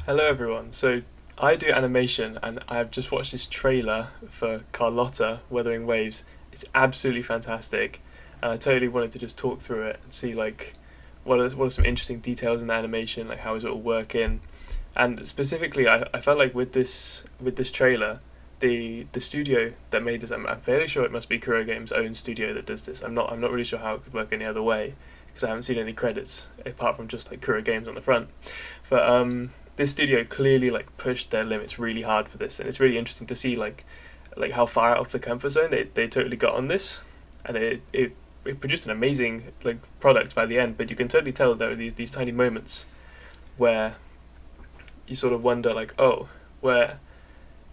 Hello everyone. So I do animation and I've just watched this trailer for Carlotta, Wuthering Waves. It's absolutely fantastic, and I totally wanted to just talk through it and see like what are some interesting details in the animation, like how is it all working. And specifically I felt like with this trailer, the studio that made this, I'm fairly sure it must be Kuro Games' own studio that does this. I'm not really sure how it could work any other way because I haven't seen any credits apart from just like Kuro Games on the front. But this studio clearly like pushed their limits really hard for this, and it's really interesting to see like how far out of the comfort zone they totally got on this, and it produced an amazing like product by the end. But you can totally tell there are these tiny moments where you sort of wonder like, oh, where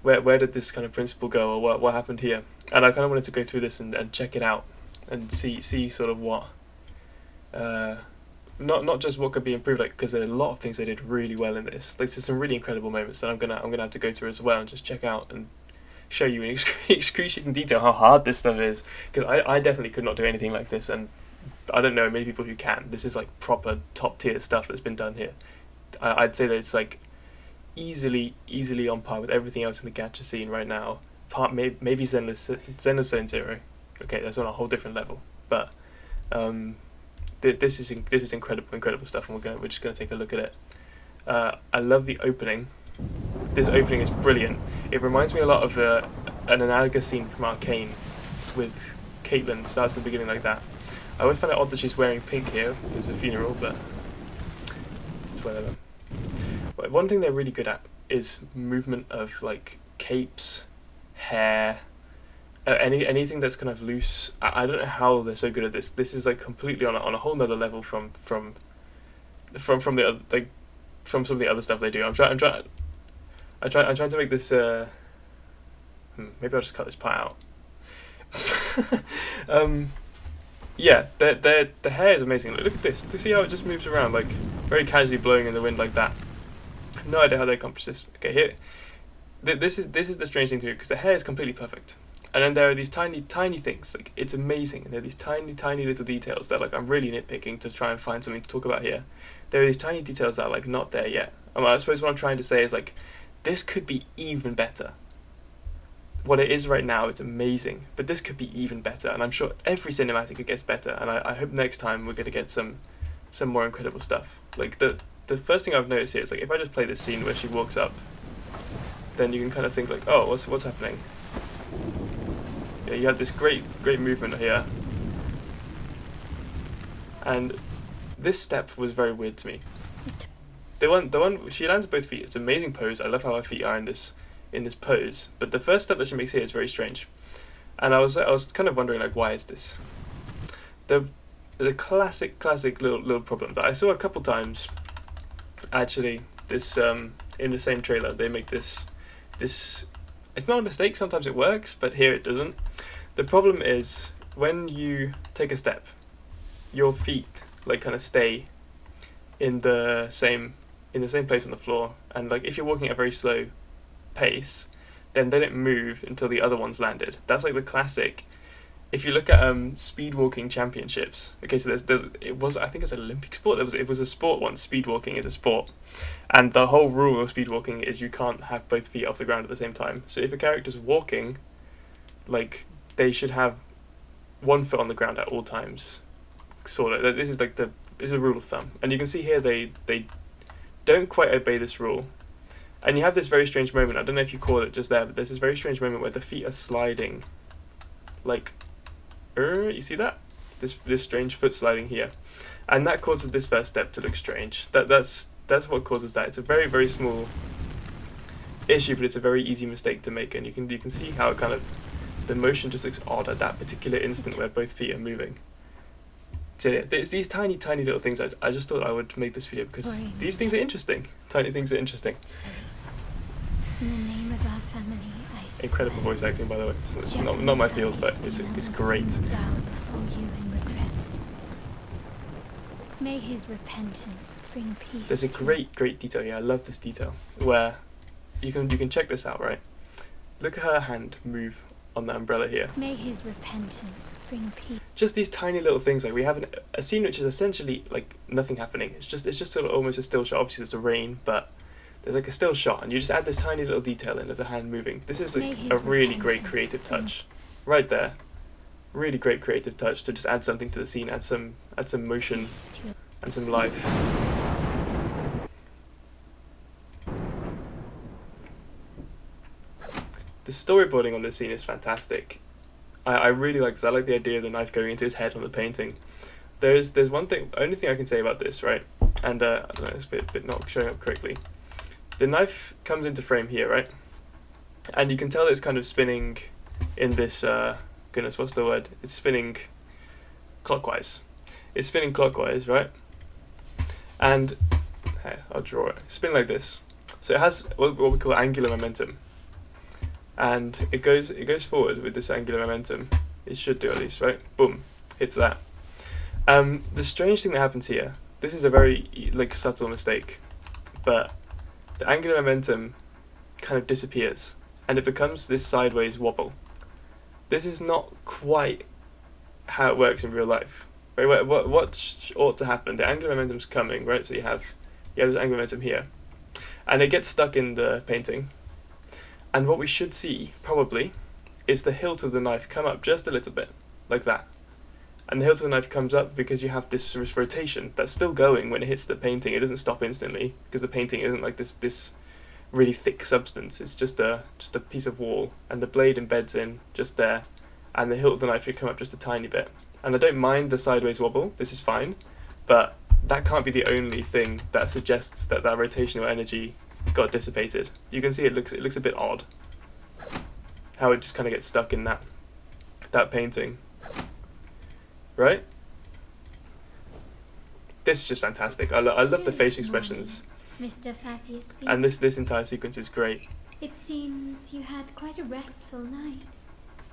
did this kind of principle go, or what happened here? And I kind of wanted to go through this and check it out and see sort of what not just what could be improved, like because there are a lot of things they did really well in this. Like there's some really incredible moments that I'm gonna have to go through as well and just check out and show you in excruciating detail how hard this stuff is, because I definitely could not do anything like this, and I don't know many people who can. This is like proper top tier stuff that's been done here. I'd say that it's like easily on par with everything else in the gacha scene right now. Maybe Zenless Zone Zero. Okay, that's on a whole different level, but this is incredible stuff, and we're just gonna take a look at it. I love the opening. This opening is brilliant. It reminds me a lot of an analogous scene from Arcane with Caitlyn. Starts at the beginning like that. I always find it odd that she's wearing pink here. It's a funeral, but it's whatever. But one thing they're really good at is movement of like capes, hair, anything that's kind of loose. I don't know how they're so good at this. This is like completely on a whole nother level from the other, like from some of the other stuff they do. I'm trying to make this. Maybe I'll just cut this part out. Yeah, the hair is amazing. Look at this. Do you see how it just moves around, like very casually blowing in the wind like that? I have no idea how they accomplished this. Okay, here, this is the strange thing to me, because the hair is completely perfect, and then there are these tiny things. Like it's amazing. And there are these tiny little details that like I'm really nitpicking to try and find something to talk about here. There are these tiny details that are like not there yet. I suppose what I'm trying to say is like this could be even better. What it is right now is amazing, but this could be even better, and I'm sure every cinematic it gets better, and I hope next time we're going to get some more incredible stuff. Like the first thing I've noticed here is like if I just play this scene where she walks up, then you can kind of think like, oh, what's happening? Yeah, you have this great movement here, and this step was very weird to me. The one she lands on both feet. It's an amazing pose. I love how her feet are in this pose. But the first step that she makes here is very strange, and I was kind of wondering like, why is this? There's a classic little problem that I saw a couple times. Actually, this in the same trailer they make this. It's not a mistake. Sometimes it works, but here it doesn't. The problem is when you take a step, your feet like kind of stay in the same place on the floor, and like if you're walking at a very slow pace, then they don't move until the other one's landed. That's like the classic. If you look at speed walking championships, okay, so I think it's an Olympic sport. It was a sport once. Speed walking is a sport, and the whole rule of speed walking is you can't have both feet off the ground at the same time. So if a character's walking, like they should have one foot on the ground at all times. Sort of. This is like is a rule of thumb, and you can see here they don't quite obey this rule. And you have this very strange moment. I don't know if you caught it just there, but there's this very strange moment where the feet are sliding. Like, you see that? This strange foot sliding here, and that causes this first step to look strange. That's what causes that. It's a very small issue, but it's a very easy mistake to make, and you can see how it kind of the motion just looks odd at that particular instant where both feet are moving. So yeah, there's these tiny little things. I just thought I would make this video because these things are interesting. Tiny things are interesting. In the name of our family, I Incredible voice acting, by the way. It's not my field, but it's great. Bow before you in regret. May his repentance bring peace. There's a great detail here. I love this detail where you can check this out, right? Look at her hand move on the umbrella here. May his repentance bring peace. Just these tiny little things. Like we have a scene which is essentially like nothing happening. It's just sort of almost a still shot. Obviously there's the rain, but there's like a still shot, and you just add this tiny little detail in of the hand moving. This is May like his a really great repentance creative bring- touch, right there. Really great creative touch to just add something to the scene, add some motion Feast your and some life. The storyboarding on this scene is fantastic. I really like this. I like the idea of the knife going into his head on the painting. There's one thing, only thing I can say about this, right? And I don't know, it's a bit not showing up correctly. The knife comes into frame here, right? And you can tell it's kind of spinning in this, goodness, what's the word? It's spinning clockwise. It's spinning clockwise, right? And, hey, I'll draw it. Spin like this. So it has what we call angular momentum. And it goes forward with this angular momentum. It should do at least, right? Boom, hits that. The strange thing that happens here, this is a very like subtle mistake, but the angular momentum kind of disappears and it becomes this sideways wobble. This is not quite how it works in real life. Right? What ought to happen? The angular momentum's coming, right? So you have this angular momentum here, and it gets stuck in the painting. And what we should see, probably, is the hilt of the knife come up just a little bit, like that. And the hilt of the knife comes up because you have this rotation that's still going when it hits the painting. It doesn't stop instantly, because the painting isn't like this really thick substance. It's just a piece of wall, and the blade embeds in just there, and the hilt of the knife should come up just a tiny bit. And I don't mind the sideways wobble, this is fine, but that can't be the only thing that suggests that rotational energy got dissipated. You can see it looks a bit odd how it just kind of gets stuck in that painting, right? This is just fantastic. I love the facial expressions, Mr. Facius, and this entire sequence is great. it seems you had quite a restful night.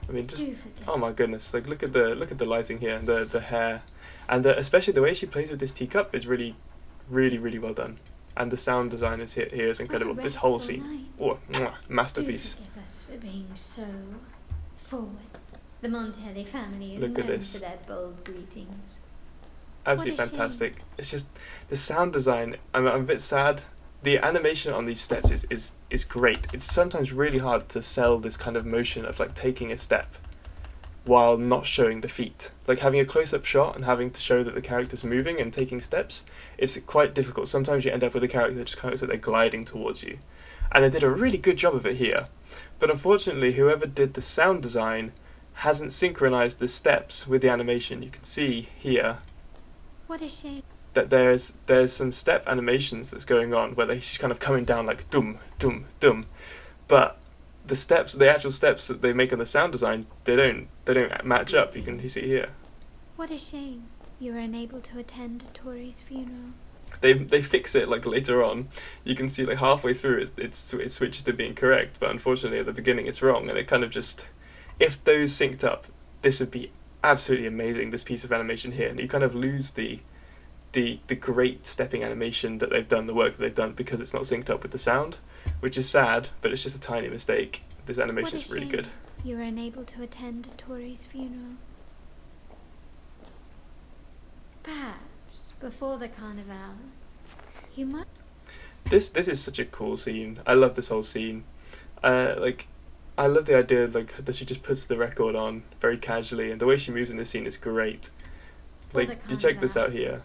I mean, just Do forget. oh my goodness! Like look at the lighting here, and the hair, and especially the way she plays with this teacup is really, really, really well done. And the sound design is here is incredible. This whole scene, oh, masterpiece. Do forgive us for being so forward. The Montelli family is Look at known this. for their bold greetings. Absolutely What a fantastic. It's just the sound design. I'm a bit sad. The animation on these steps is great. It's sometimes really hard to sell this kind of motion of like taking a step while not showing the feet. Like having a close-up shot and having to show that the character's moving and taking steps, it's quite difficult. Sometimes you end up with a character that just kind of looks like they're gliding towards you. And they did a really good job of it here. But unfortunately, whoever did the sound design hasn't synchronized the steps with the animation. You can see here What a shame. that there's some step animations that's going on where she's kind of coming down like dum dum dum, but the actual steps that they make on the sound design, they don't match up. You can see here. What a shame you were unable to attend Tori's funeral. They fix it like later on. You can see like halfway through it switches to being correct, but unfortunately at the beginning it's wrong, and it kind of just, if those synced up, this would be absolutely amazing. This piece of animation here, and you kind of lose the great stepping animation that they've done, the work that they've done, because it's not synced up with the sound, which is sad, but it's just a tiny mistake. This animation is really good. You were unable to attend Tori's funeral. Perhaps before the carnival, you might. This is such a cool scene. I love this whole scene. I love the idea that she just puts the record on very casually, and the way she moves in this scene is great. Like, you check this out here.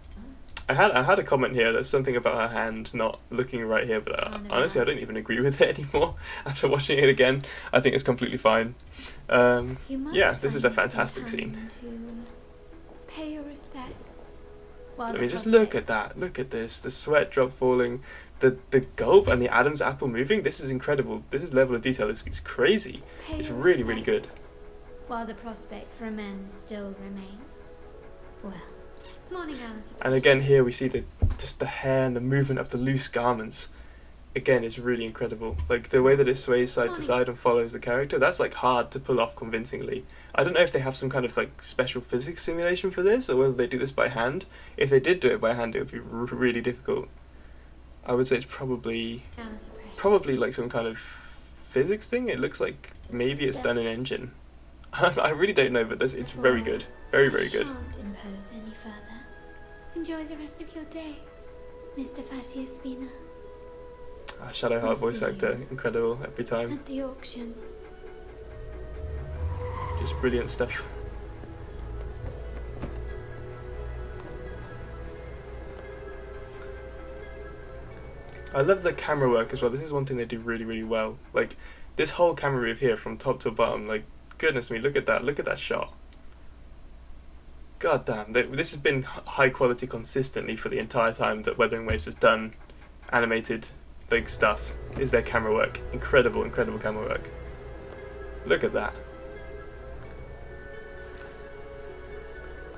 I had a comment here that's something about her hand not looking right here, but honestly I don't even agree with it anymore after watching it again. I think it's completely fine. Yeah, this is a fantastic scene. To pay your respects. I mean, just look at that. Look at this. The sweat drop falling, the gulp and the Adam's apple moving. This is incredible. This level of detail is crazy. It's really, really good. While the prospect for amends still remains. Well, morning hours. And again here we see just the hair and the movement of the loose garments. Again, it's really incredible. Like the way that it sways side to side and follows the character, that's like hard to pull off convincingly. I don't know if they have some kind of like special physics simulation for this, or whether they do this by hand. If they did do it by hand, it would be really difficult. I would say it's probably like some kind of physics thing. It looks like maybe it's done in engine. I really don't know, but it's very good. Very, very good. I shan't impose any further. Enjoy the rest of your day, Mr. Facius Spina. Shadowheart voice see actor, you incredible every time. at the auction. Just brilliant stuff. I love the camera work as well. This is one thing they do really, really well. Like, this whole camera move here from top to bottom, like, goodness me, look at that shot. God damn, this has been high quality consistently for the entire time that Wuthering Waves has done animated like stuff, is their camera work. Incredible, incredible camera work. Look at that.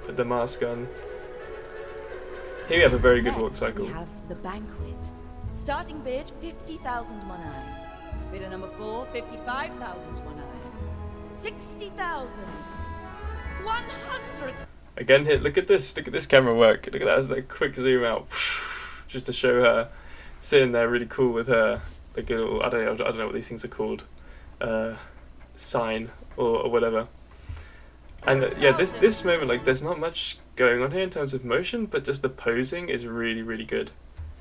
Put the mask on. Here we have a very good walk cycle. We have the banquet. Starting bid 50,000 monai. Bidder number 4, 55,000 monai. 60,000. 100. Again, here, look at this camera work. Look at that as like quick zoom out, just to show her sitting there really cool with her like a little, I don't know what these things are called, sign or whatever. And yeah, this moment, like, there's not much going on here in terms of motion, but just the posing is really, really good.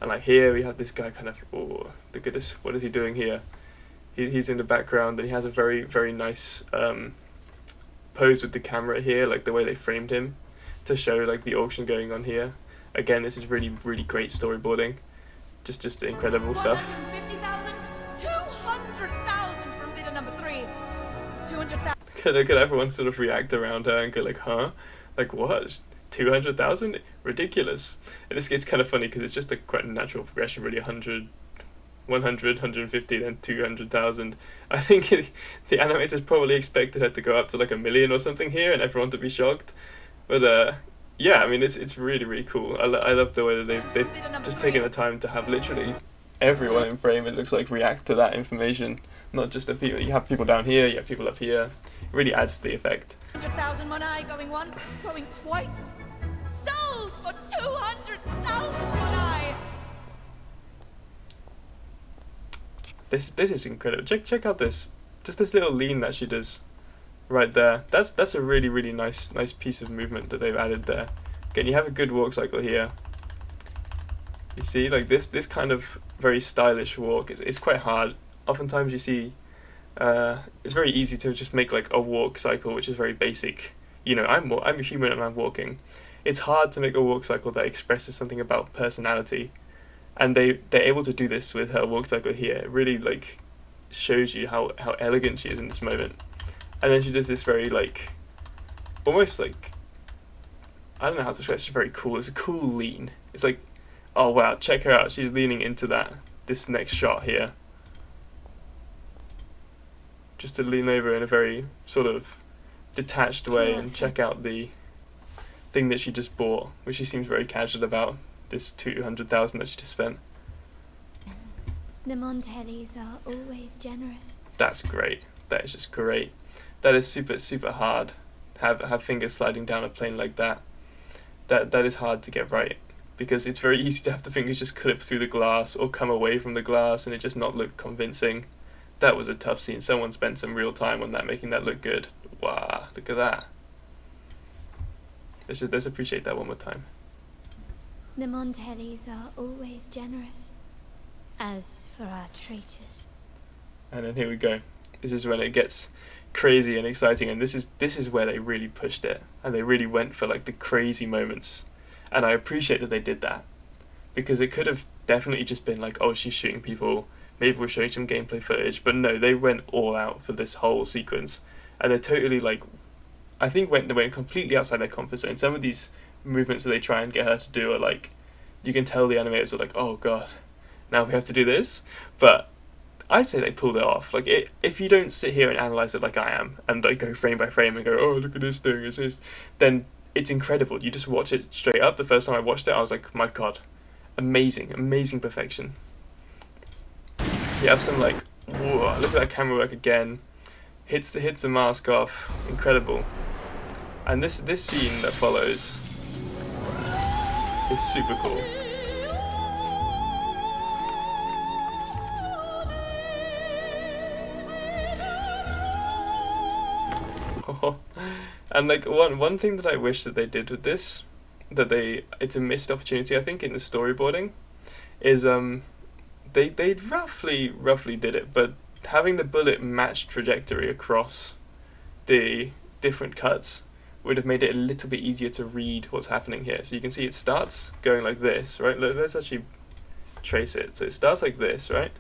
And like here we have this guy kind of, oh, look at this, what is he doing here? He's in the background and he has a very, very nice pose with the camera here, like the way they framed him to show like the auction going on here. Again, this is really, really great storyboarding. Just incredible stuff. 150,000, 200,000 from bidder number 3. 200,000. Look at everyone sort of react around her and go like, huh? Like what? 200,000? Ridiculous. And this gets kind of funny because it's just a quite natural progression, really. 100, 150, then 200,000. I think the animators probably expected her to go up to like 1 million or something here and everyone to be shocked. But yeah, I mean, it's really, really cool. I love the way that they've just taken the time to have literally everyone in frame, it looks like, react to that information. Not just the people. You have people down here, you have people up here. It really adds to the effect. 100,000 monai going once, going twice. Sold for 200,000 monai. This is incredible. Check out this, just this little lean that she does right there. That's a really, really nice piece of movement that they've added there. Again, you have a good walk cycle here. You see, like this kind of very stylish walk is quite hard. Oftentimes you see, it's very easy to just make like a walk cycle which is very basic. You know, I'm a human and I'm walking. It's hard to make a walk cycle that expresses something about personality, and they're able to do this with her walk cycle here. It really like shows you how elegant she is in this moment. And then she does this very like, almost like, I don't know how to describe it. It's very cool. It's a cool lean. It's like, oh wow, check her out. She's leaning into this next shot here. Just to lean over in a very sort of detached way and check out the thing that she just bought, which she seems very casual about, this 200,000 that she just spent. The Montellis are always generous. That's great. That is just great. That is super, super hard. Have fingers sliding down a plane like that. That is hard to get right, because it's very easy to have the fingers just clip through the glass or come away from the glass and it just not look convincing. That was a tough scene. Someone spent some real time on that, making that look good. Wow, look at that. Let's appreciate that one more time. The Montellis are always generous. As for our traitors. And then here we go. This is when it gets crazy and exciting, and this is where they really pushed it, and they really went for like the crazy moments. And I appreciate that they did that, because it could have definitely just been like, oh, she's shooting people, maybe we're showing some gameplay footage, but no, they went all out for this whole sequence, and they're totally like, I think they went completely outside their comfort zone. Some of these movements that they try and get her to do are like, you can tell the animators were like, oh god, now we have to do this. But I'd say they pulled it off. Like, if you don't sit here and analyze it like I am, and like go frame by frame and go, oh, look at this thing, it's this, then it's incredible. You just watch it straight up. The first time I watched it, I was like, my god, amazing perfection. You have some like, whoa, look at that camera work again. Hits the mask off, incredible. And this scene that follows is super cool. And like one thing that I wish that they did with this, it's a missed opportunity I think in the storyboarding, is they roughly did it, but having the bullet match trajectory across the different cuts would have made it a little bit easier to read what's happening here. So you can see it starts going like this, right? Let's actually trace it. So it starts like this, right?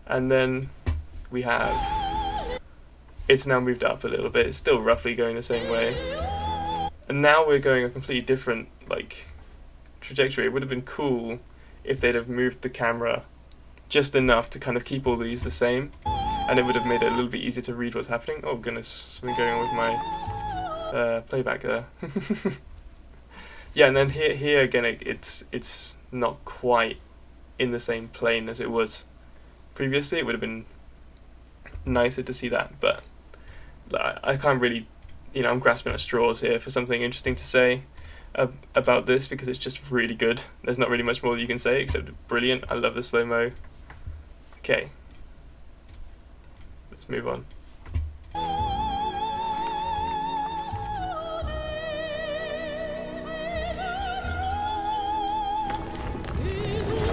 And then we have, it's now moved up a little bit. It's still roughly going the same way. And now we're going a completely different, like, trajectory. It would have been cool if they'd have moved the camera just enough to kind of keep all these the same, and it would have made it a little bit easier to read what's happening. Oh goodness, something going on with my playback there. Yeah, and then here again, it's not quite in the same plane as it was previously. It would have been nicer to see that, but I can't really, you know, I'm grasping at straws here for something interesting to say about this, because it's just really good. There's not really much more that you can say except brilliant. I love the slow-mo. Okay, let's move on.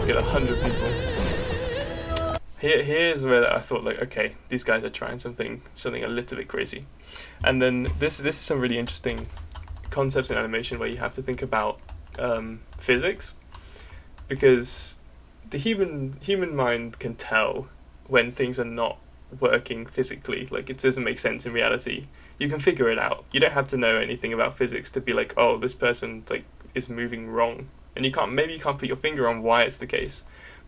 Get 100 people. Here's where I thought, like, okay, these guys are trying something a little bit crazy, and then this is some really interesting concepts in animation where you have to think about physics, because the human mind can tell when things are not working physically, like it doesn't make sense in reality. You can figure it out. You don't have to know anything about physics to be like, oh, this person like is moving wrong, and you can't put your finger on why it's the case,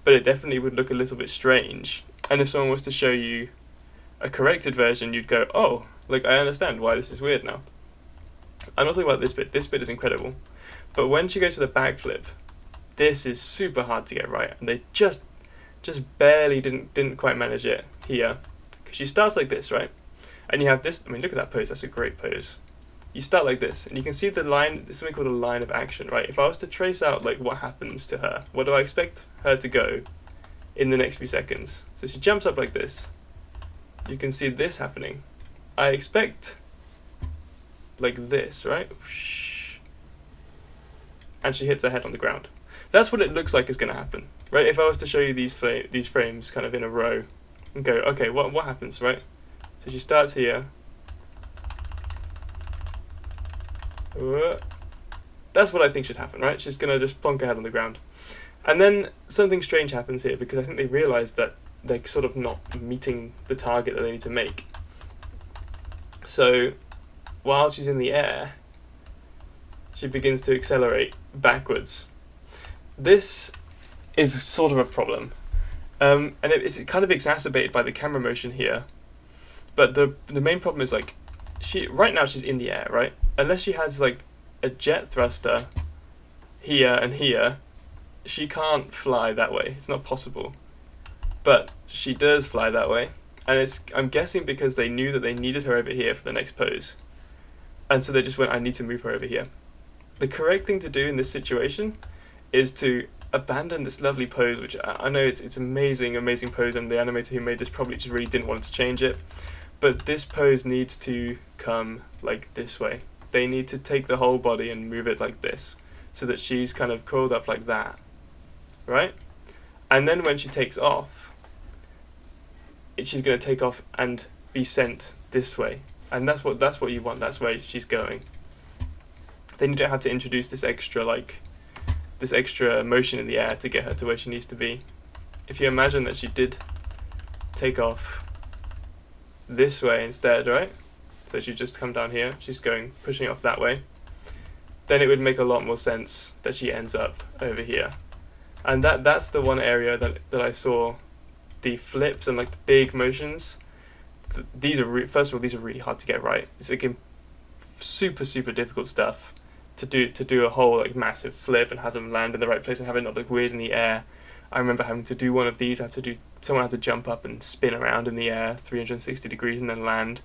but it definitely would look a little bit strange. And if someone was to show you a corrected version, you'd go, oh, like I understand why this is weird now. I'm not talking about this bit. This bit is incredible. But when she goes for the backflip, this is super hard to get right, and they just barely didn't quite manage it here. Because she starts like this, right? And you have this, I mean, look at that pose, that's a great pose. You start like this, and you can see the line, there's something called a line of action, right? If I was to trace out like what happens to her, what do I expect her to go in the next few seconds? So she jumps up like this. You can see this happening. I expect like this, right? And she hits her head on the ground. That's what it looks like is going to happen, right? If I was to show you these frames kind of in a row and go, okay, what happens, right? So she starts here. That's what I think should happen, right? She's going to just plonk her head on the ground. And then something strange happens here, because I think they realise that they're sort of not meeting the target that they need to make. So while she's in the air, she begins to accelerate backwards. This is sort of a problem, and it's kind of exacerbated by the camera motion here. But the main problem is, like, right now she's in the air, right? Unless she has like a jet thruster here and here, she can't fly that way. It's not possible. But she does fly that way, and I'm guessing because they knew that they needed her over here for the next pose. And so they just went, I need to move her over here. The correct thing to do in this situation is to abandon this lovely pose, which I know it's amazing pose, and the animator who made this probably just really didn't want to change it. But this pose needs to come like this way. They need to take the whole body and move it like this, so that she's kind of curled up like that, right? And then when she takes off, she's going to take off and be sent this way. And that's what you want. That's where she's going. Then you don't have to introduce this extra motion in the air to get her to where she needs to be. If you imagine that she did take off this way instead, right? So she just come down here. She's pushing off that way. Then it would make a lot more sense that she ends up over here. And that's the one area that I saw the flips and like the big motions. These are first of all, these are really hard to get right. It's like super difficult stuff to do a whole like massive flip and have them land in the right place and have it not look weird in the air. I remember having to do one of these. Someone had to jump up and spin around in the air 360 degrees and then land.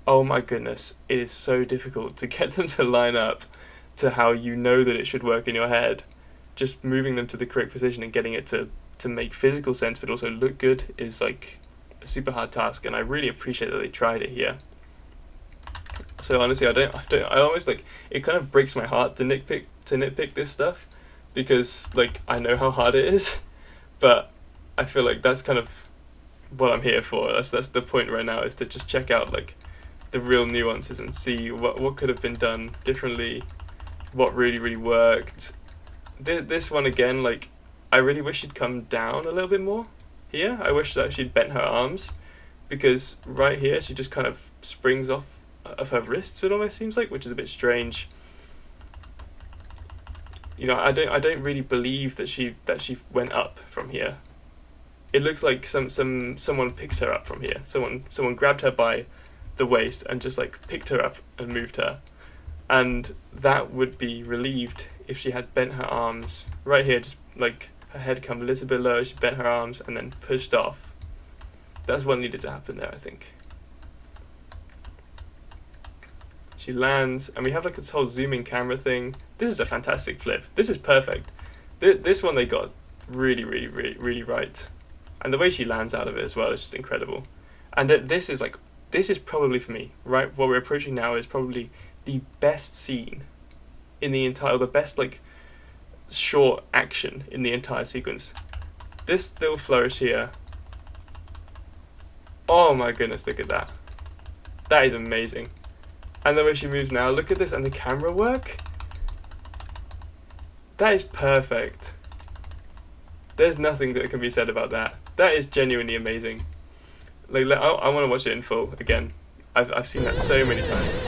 Oh my goodness, it is so difficult to get them to line up to how you know that it should work in your head. Just moving them to the correct position and getting it to make physical sense but also look good is like a super hard task, and I really appreciate that they tried it here. So honestly, I almost like, it kind of breaks my heart to nitpick this stuff, because like I know how hard it is, But I feel like that's kind of what I'm here for. That's the point right now, is to just check out like the real nuances and see what could have been done differently, what really worked. This one again, like, I really wish she'd come down a little bit more here. I wish that she'd bent her arms, because right here she just kind of springs off of her wrists, it almost seems like, which is a bit strange. You know, I don't really believe that she went up from here. It looks like someone picked her up from here. Someone grabbed her by the waist and just like picked her up and moved her. And that would be relieved if she had bent her arms right here, just like her head come a little bit lower, she bent her arms and then pushed off. That's what needed to happen there, I think. She lands, and we have like this whole zooming camera thing. This is a fantastic flip. This is perfect. This one they got really right. And the way she lands out of it as well is just incredible. And this is probably, for me, right, what we're approaching now is probably the best scene in the entire, the best like short action in the entire sequence. This little flourish here. Oh my goodness, look at that. That is amazing. And the way she moves now, look at this, and the camera work. That is perfect. There's nothing that can be said about that. That is genuinely amazing. Like, I want to watch it in full again. I've seen that so many times.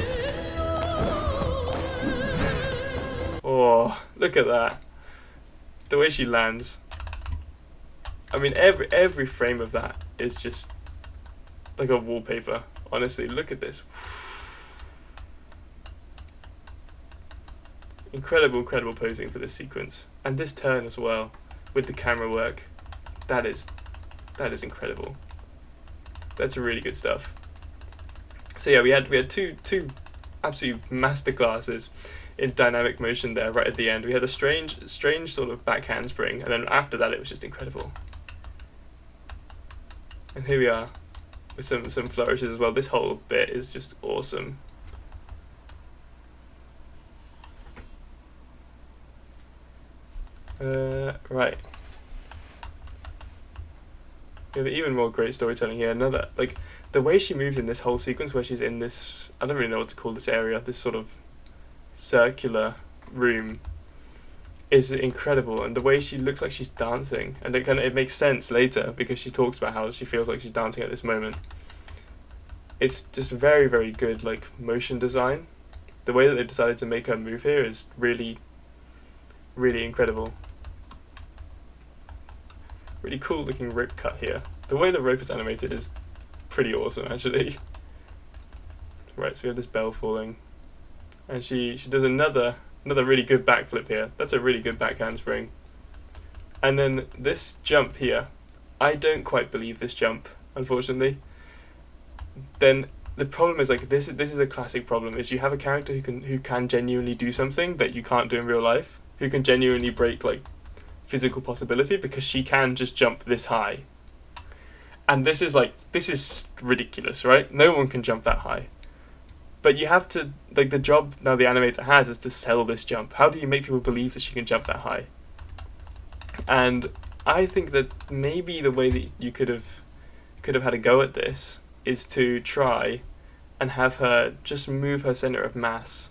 Oh, look at that. The way she lands. I mean, every frame of that is just like a wallpaper. Honestly, look at this. Incredible posing for this sequence. And this turn as well, with the camera work. That is incredible. That's really good stuff. So yeah, we had two absolute masterclasses in dynamic motion there right at the end. We had a strange sort of back handspring, and then after that it was just incredible. And here we are with some flourishes as well. This whole bit is just awesome. Right. We have even more great storytelling here. Another, like, the way she moves in this whole sequence where she's in this, I don't really know what to call this area, this sort of circular room, is incredible. And the way she looks like she's dancing, and it makes sense later because she talks about how she feels like she's dancing at this moment. It's just very good, like, motion design. The way that they decided to make her move here is really incredible. Really cool looking rope cut here. The way the rope is animated is pretty awesome, actually. Right, so we have this bell falling, and she does another really good backflip here. That's a really good back handspring. And then this jump here, I don't quite believe this jump, unfortunately. Then the problem is, like, this is a classic problem, is you have a character who can genuinely do something that you can't do in real life, who can genuinely break like physical possibility, because she can just jump this high. And this is ridiculous, right? No one can jump that high. But you have to, like, the job now the animator has is to sell this jump. How do you make people believe that she can jump that high? And I think that maybe the way that you could have had a go at this is to try and have her just move her center of mass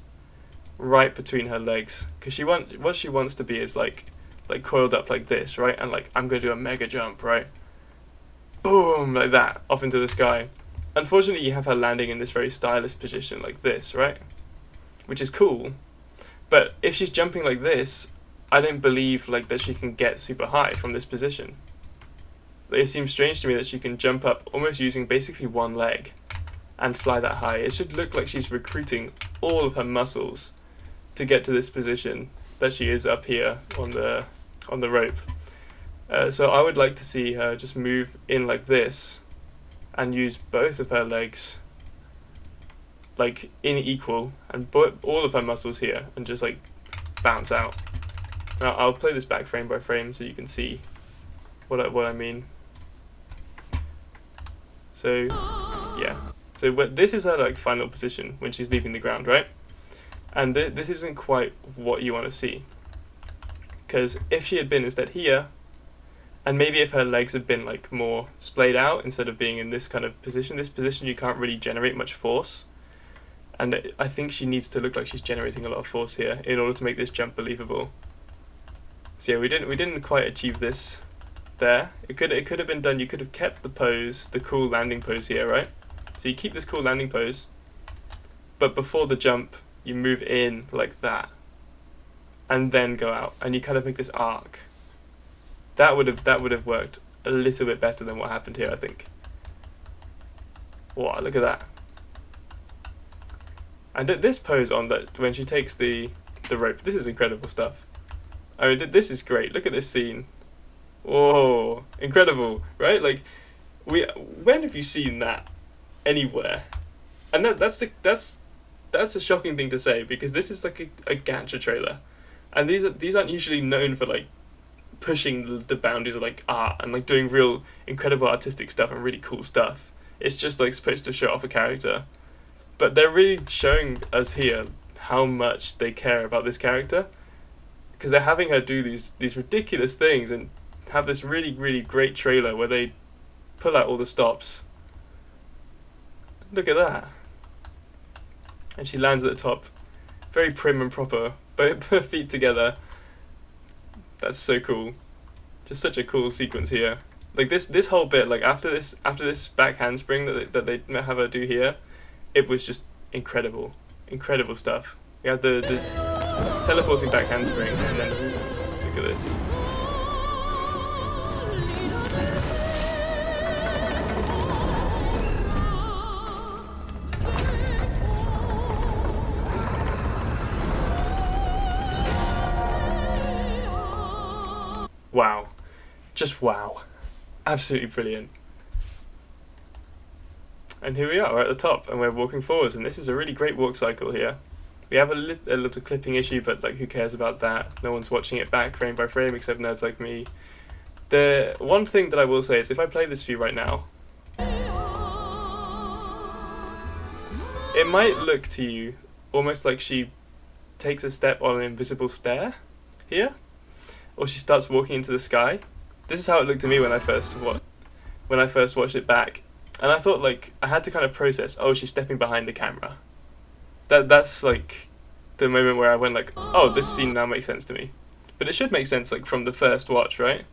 right between her legs, because what she wants to be is like coiled up like this, right? And like, I'm gonna do a mega jump, right? Boom, like that, off into the sky. Unfortunately, you have her landing in this very stylish position like this, right? Which is cool. But if she's jumping like this, I don't believe like that she can get super high from this position. Like, it seems strange to me that she can jump up almost using basically one leg and fly that high. It should look like she's recruiting all of her muscles to get to this position that she is up here on the rope. So I would like to see her just move in like this and use both of her legs like in equal, and put all of her muscles here and just like bounce out. Now I'll play this back frame by frame so you can see what I mean. So yeah, so this is her like final position when she's leaving the ground, right? And this isn't quite what you want to see, because if she had been instead here And maybe if her legs had been like more splayed out instead of being in this kind of position, you can't really generate much force. And I think she needs to look like she's generating a lot of force here in order to make this jump believable. So yeah, we didn't quite achieve this there. It could have been done. You could have kept the pose, the cool landing pose here, right? So you keep this cool landing pose, but before the jump, you move in like that, and then go out, and you kind of make this arc. That would have worked a little bit better than what happened here, I think. Wow, look at that. And this pose on that, when she takes the rope, this is incredible stuff. I mean, this is great. Look at this scene. Whoa, incredible, right? Like, when have you seen that anywhere? And that's a shocking thing to say, because this is like a gacha trailer, and these aren't usually known for like pushing the boundaries of like art and like doing real incredible artistic stuff and really cool stuff. It's just like supposed to show off a character. But they're really showing us here how much they care about this character, because they're having her do these ridiculous things and have this really, really great trailer where they pull out all the stops. Look at that. And she lands at the top. Very prim and proper. Both her feet together. That's so cool. Just such a cool sequence here. Like this whole bit, like after this back handspring that they have her do here, it was just incredible. Incredible stuff. We had the teleporting back handspring, and then ooh, look at this. Wow. Just wow. Absolutely brilliant. And here we are, we're at the top, and we're walking forwards, and this is a really great walk cycle here. We have a little clipping issue, but like, who cares about that? No one's watching it back frame by frame except nerds like me. The one thing that I will say is, if I play this for you right now, it might look to you almost like she takes a step on an invisible stair here, or she starts walking into the sky. This is how it looked to me when I first watched it back. And I thought, like, I had to kind of process, oh, she's stepping behind the camera. That's like the moment where I went like, oh, this scene now makes sense to me. But it should make sense like from the first watch, right?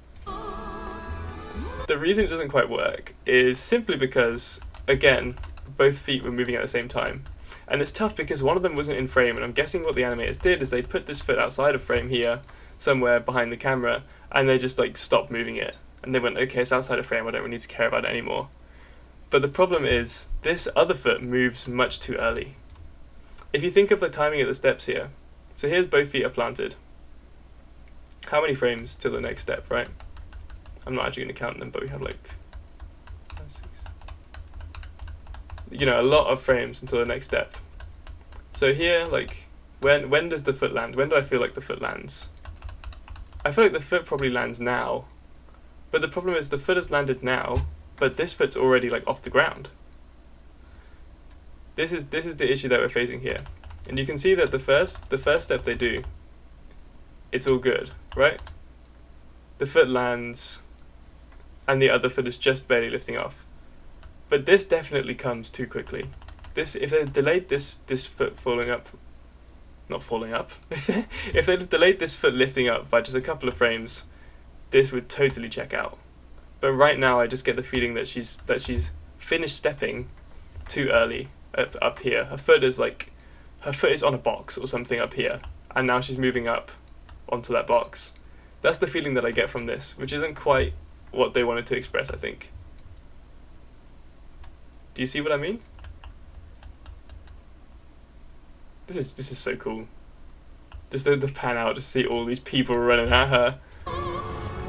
The reason it doesn't quite work is simply because, again, both feet were moving at the same time. And it's tough because one of them wasn't in frame, and I'm guessing what the animators did is they put this foot outside of frame here, somewhere behind the camera, and they just like stopped moving it. And they went, okay, it's outside of frame, I don't really need to care about it anymore. But the problem is, this other foot moves much too early. If you think of the timing of the steps here, so here's both feet are planted. How many frames till the next step, right? I'm not actually going to count them, but we have like 5, 6. You know, a lot of frames until the next step. So here, like, when does the foot land? When do I feel like the foot lands? I feel like the foot probably lands now. But the problem is the foot has landed now, but this foot's already like off the ground. This is the issue that we're facing here. And you can see that the first step they do, it's all good, right? The foot lands and the other foot is just barely lifting off. But this definitely comes too quickly. If they delayed this foot falling up, not falling up, if they delayed this foot lifting up by just a couple of frames, this would totally check out. But right now I just get the feeling that she's finished stepping too early up here. Her foot is on a box or something up here, and now she's moving up onto that box. That's the feeling that I get from this, which isn't quite what they wanted to express, I think. Do you see what I mean? This is so cool. Just the pan out to see all these people running at her.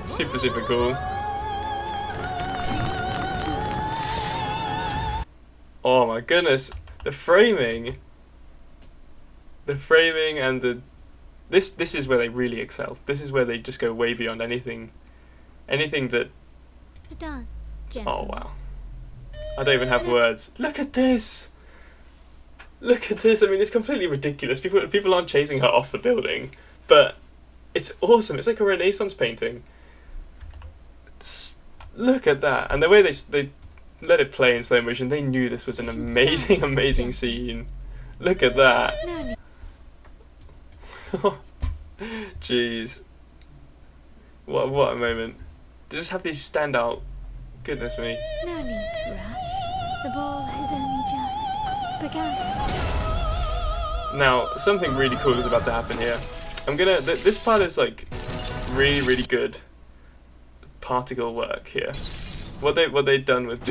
Super, super cool. Oh my goodness, the framing and this is where they really excel. This is where they just go way beyond anything that. To dance, Oh gentlemen. wow, I don't even have words. Look at this. Look at this. I mean, it's completely ridiculous. People aren't chasing her off the building, but it's awesome. It's like a Renaissance painting. Look at that. And the way they let it play in slow motion, they knew this was an amazing, amazing scene. Look at that. Jeez. What a moment. They just have these standout. Goodness me. No need to rush. The ball has only just begun. Now, something really cool is about to happen here. This part is like really, really good particle work here. What they've done with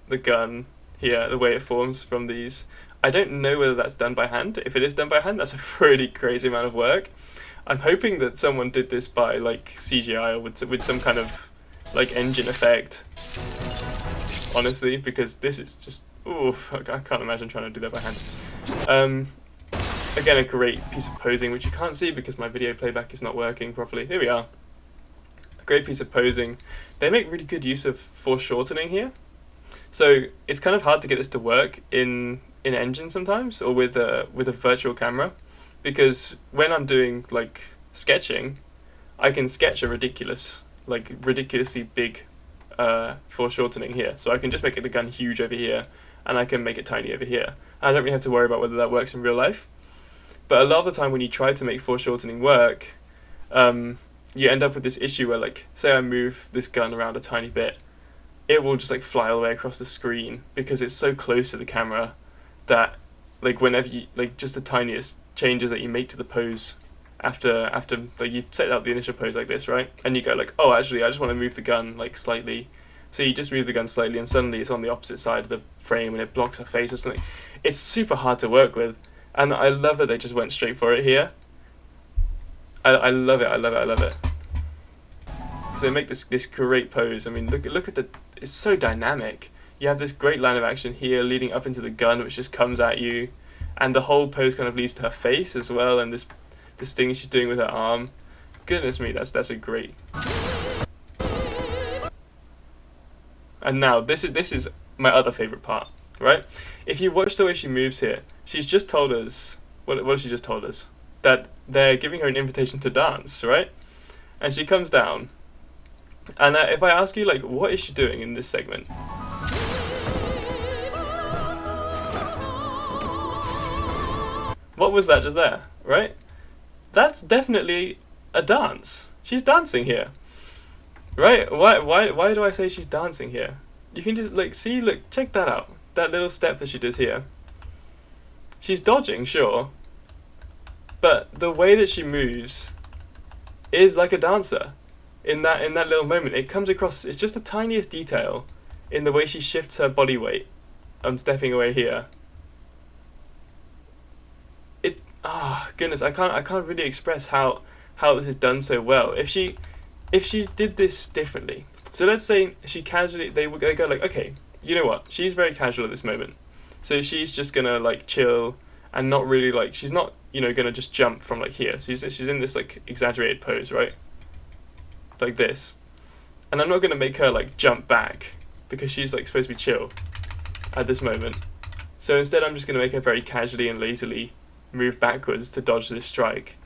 the gun here, the way it forms from these. I don't know whether that's done by hand. If it is done by hand, that's a pretty crazy amount of work. I'm hoping that someone did this by like CGI or with some kind of like engine effect. Honestly, because this is just oof, I can't imagine trying to do that by hand. Again, a great piece of posing, which you can't see because my video playback is not working properly. Here we are. A great piece of posing. They make really good use of foreshortening here. So it's kind of hard to get this to work in engine sometimes, or with a virtual camera, because when I'm doing like sketching, I can sketch a ridiculously big foreshortening here. So I can just make the gun huge over here, and I can make it tiny over here. I don't really have to worry about whether that works in real life. But a lot of the time when you try to make foreshortening work, you end up with this issue where, like, say I move this gun around a tiny bit, it will just like fly all the way across the screen because it's so close to the camera that, like, whenever you, like, just the tiniest changes that you make to the pose after like you set out the initial pose like this, right? And you go like, oh, actually I just want to move the gun like slightly. So you just move the gun slightly and suddenly it's on the opposite side of the frame and it blocks her face or something. It's super hard to work with. And I love that they just went straight for it here. I love it, I love it, I love it. Because they make this great pose. I mean, look at it's so dynamic. You have this great line of action here leading up into the gun, which just comes at you. And the whole pose kind of leads to her face as well, and this thing she's doing with her arm. Goodness me, that's a great. And now, this is my other favourite part, right? If you watch the way she moves here, she's just told us, what has she just told us? That they're giving her an invitation to dance, right? And she comes down, and if I ask you, like, what is she doing in this segment? What was that just there, right? That's definitely a dance. She's dancing here, right? Why do I say she's dancing here? You can just, like, see, look, check that out. That little step that she does here. She's dodging, sure, but the way that she moves is like a dancer. In that little moment, it comes across. It's just the tiniest detail in the way she shifts her body weight on stepping away here. Goodness, I can't really express how this is done so well. If she did this differently, so let's say she casually, they go like, okay, you know what, she's very casual at this moment, so she's just gonna like chill and not really like, she's not, you know, gonna just jump from like here. She's in this like exaggerated pose, right? Like this, and I'm not gonna make her like jump back because she's like supposed to be chill at this moment. So instead, I'm just gonna make her very casually and lazily move backwards to dodge this strike.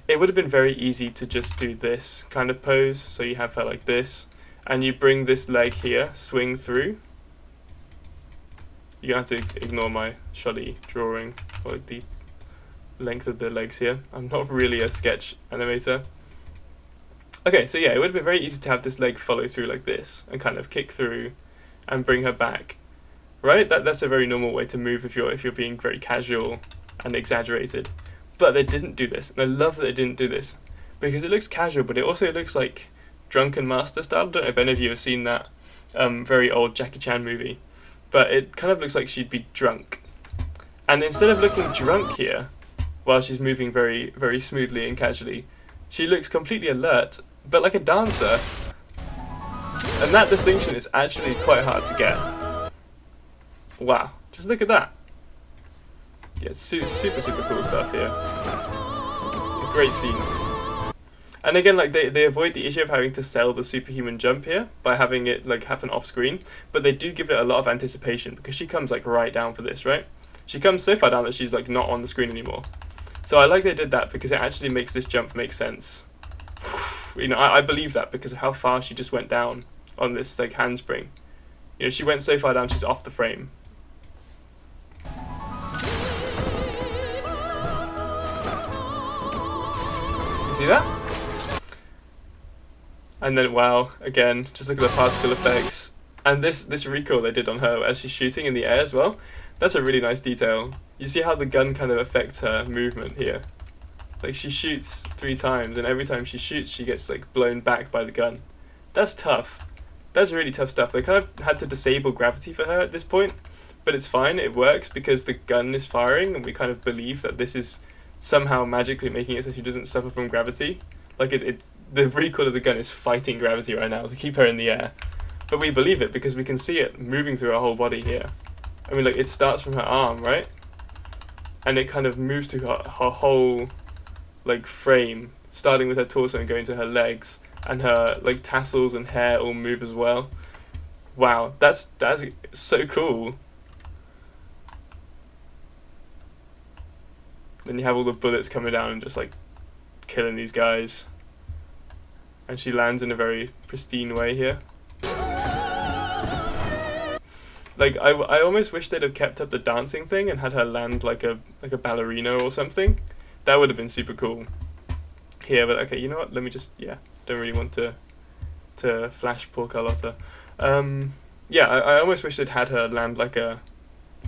It would have been very easy to just do this kind of pose. So you have her like this, and you bring this leg here, swing through. You're gonna have to ignore my shoddy drawing, or like the length of the legs here. I'm not really a sketch animator. Okay, so yeah, it would have been very easy to have this leg follow through like this, and kind of kick through, and bring her back. Right? That's a very normal way to move if you're being very casual and exaggerated. But they didn't do this, and I love that they didn't do this, because it looks casual, but it also looks like Drunken Master style. I don't know if any of you have seen that very old Jackie Chan movie, but it kind of looks like she'd be drunk. And instead of looking drunk here, while she's moving very, very smoothly and casually, she looks completely alert, but like a dancer. And that distinction is actually quite hard to get. Wow, just look at that. Yeah, it's super cool stuff here. It's a great scene. And again, like they avoid the issue of having to sell the superhuman jump here by having it like happen off screen, but they do give it a lot of anticipation because she comes like right down for this, right? She comes so far down that she's like not on the screen anymore. So I like they did that because it actually makes this jump make sense. You know, I believe that because of how far she just went down on this like handspring. You know, she went so far down, she's off the frame. You see that? And then, wow, again, just look at the particle effects. And this recoil they did on her as she's shooting in the air as well. That's a really nice detail. You see how the gun kind of affects her movement here. Like, she shoots 3 times, and every time she shoots, she gets, like, blown back by the gun. That's tough. That's really tough stuff. They kind of had to disable gravity for her at this point, but it's fine, it works, because the gun is firing, and we kind of believe that this is somehow magically making it so she doesn't suffer from gravity. Like, it's the recoil of the gun is fighting gravity right now to keep her in the air. But we believe it, because we can see it moving through her whole body here. I mean, like, it starts from her arm, right? And it kind of moves through her whole, like, frame, starting with her torso and going to her legs, and her, like, tassels and hair all move as well. Wow, that's so cool. Then you have all the bullets coming down and just, like, killing these guys. And she lands in a very pristine way here. Like, I almost wish they'd have kept up the dancing thing and had her land like a ballerina or something. That would have been super cool. Here, but okay, you know what? Let me just, yeah, don't really want to flash poor Carlotta. Yeah, I almost wish they'd had her land like a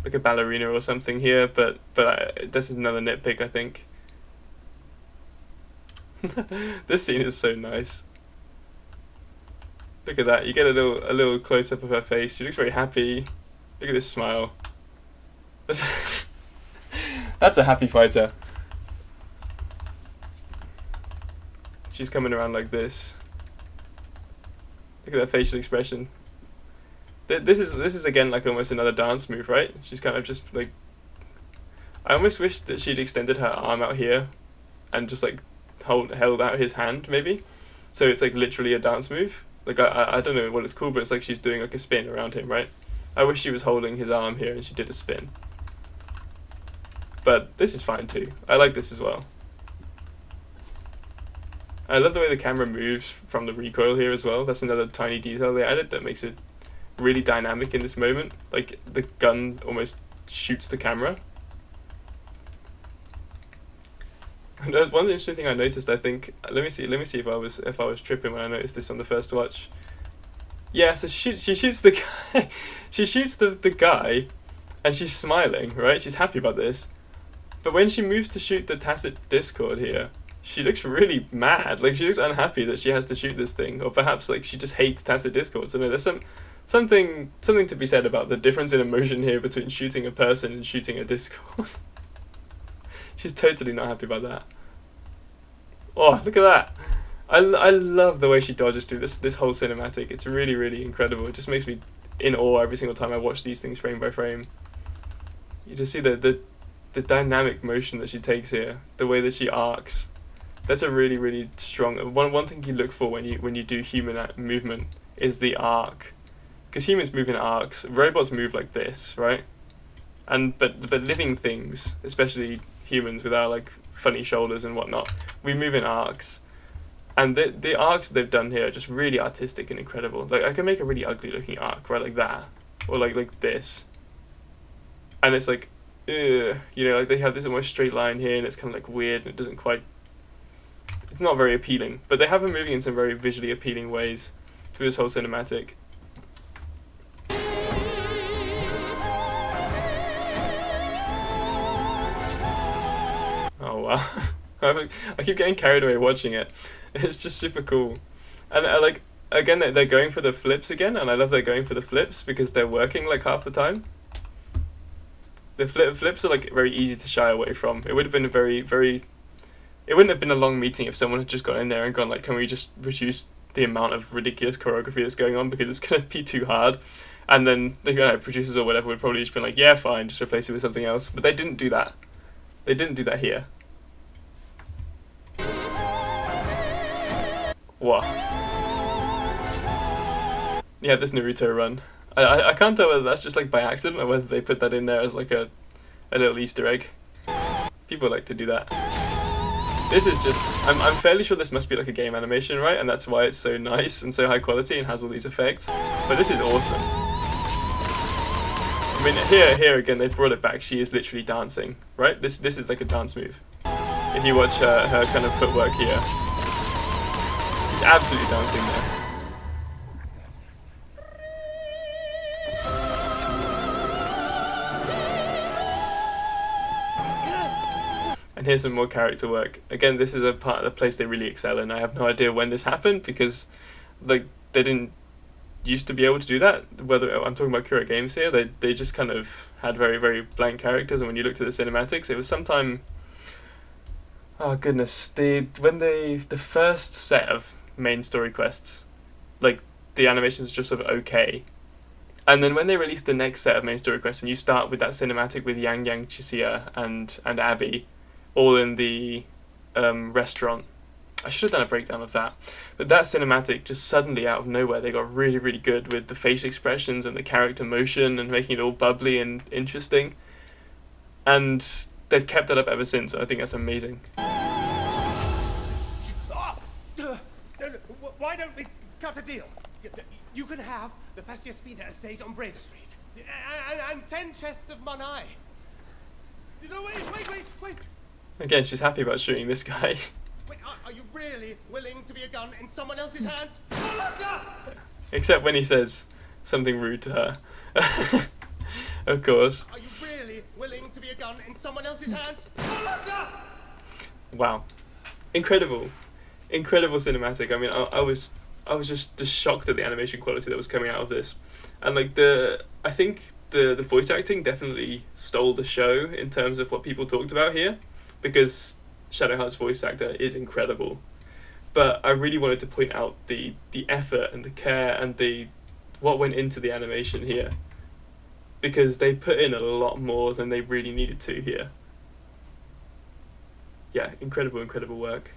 ballerina or something here, but this is another nitpick, I think. This scene is so nice. Look at that. You get a little close up of her face. She looks very happy. Look at this smile. That's a happy fighter. She's coming around like this. Look at that facial expression. This is again like almost another dance move, right? She's kind of just like. I almost wish that she'd extended her arm out here, and just like held out his hand maybe, so it's like literally a dance move. Like I don't know what it's called, but it's like she's doing like a spin around him, right? I wish she was holding his arm here and she did a spin. But this is fine too. I like this as well. I love the way the camera moves from the recoil here as well. That's another tiny detail they added that makes it really dynamic in this moment. Like the gun almost shoots the camera. And there's one interesting thing I noticed. I think let me see if I was tripping when I noticed this on the first watch. Yeah, so she shoots the guy. She shoots the guy, and she's smiling, right? She's happy about this. But when she moves to shoot the tacit discord here, she looks really mad. Like she looks unhappy that she has to shoot this thing, or perhaps like she just hates tacit discord. So no, there's something to be said about the difference in emotion here between shooting a person and shooting a discord. She's totally not happy about that. Oh, look at that. I love the way she dodges through this whole cinematic. It's really, really incredible. It just makes me in awe every single time I watch these things frame by frame. You just see the dynamic motion that she takes here, the way that she arcs. That's a really, really strong. One thing you look for when you do human movement is the arc, because humans move in arcs. Robots move like this, right? But living things, especially humans with our like funny shoulders and whatnot, we move in arcs. And the arcs they've done here are just really artistic and incredible. Like I can make a really ugly looking arc, right, like that, or like this, and it's like, you know, like they have this almost straight line here, and it's kind of like weird, and it doesn't quite. It's not very appealing, but they have them moving in some very visually appealing ways through this whole cinematic. Oh wow. I keep getting carried away watching it. It's just super cool. And I like, again, they're going for the flips again, and I love they're going for the flips because they're working like half the time. The flips are like very easy to shy away from. It would have been a it wouldn't have been a long meeting if someone had just gone in there and gone like, can we just reduce the amount of ridiculous choreography that's going on because it's going to be too hard. And then the producers or whatever would probably just been like, yeah, fine, just replace it with something else. But they didn't do that. They didn't do that here. What? Yeah, this Naruto run. I can't tell whether that's just like by accident or whether they put that in there as like a little Easter egg. People like to do that. This is just, I'm fairly sure this must be like a game animation, right? And that's why it's so nice and so high quality and has all these effects. But this is awesome. I mean, here again, they brought it back. She is literally dancing, right? This is like a dance move. If you watch her kind of footwork here, she's absolutely dancing there. And here's some more character work. Again, this is a part of the place they really excel in. I have no idea when this happened because, like, they didn't used to be able to do that. Whether I'm talking about Kuro Games here, they just kind of had very, very blank characters. And when you looked at the cinematics, it was sometime. Oh goodness, the first set of main story quests, like the animation was just sort of okay. And then when they released the next set of main story quests, and you start with that cinematic with Yang Chisia and Abby, all in the restaurant. I should have done a breakdown of that. But that cinematic, just suddenly out of nowhere, they got really, really good with the facial expressions and the character motion and making it all bubbly and interesting. And they've kept that up ever since. I think that's amazing. Why don't we cut a deal? You can have the Fasciaspina estate on Breda Street. And 10 chests of Monai. No, wait. Again, she's happy about shooting this guy. Wait, are you really willing to be a gun in someone else's hands? Carlotta! Except when he says something rude to her. Of course. Are you really willing to be a gun in someone else's hands? Carlotta! Wow. Incredible cinematic. I mean, I was just shocked at the animation quality that was coming out of this. And like I think the voice acting definitely stole the show in terms of what people talked about here, because Shadowheart's voice actor is incredible. But I really wanted to point out the effort and the care and what went into the animation here, because they put in a lot more than they really needed to here. Yeah, incredible work.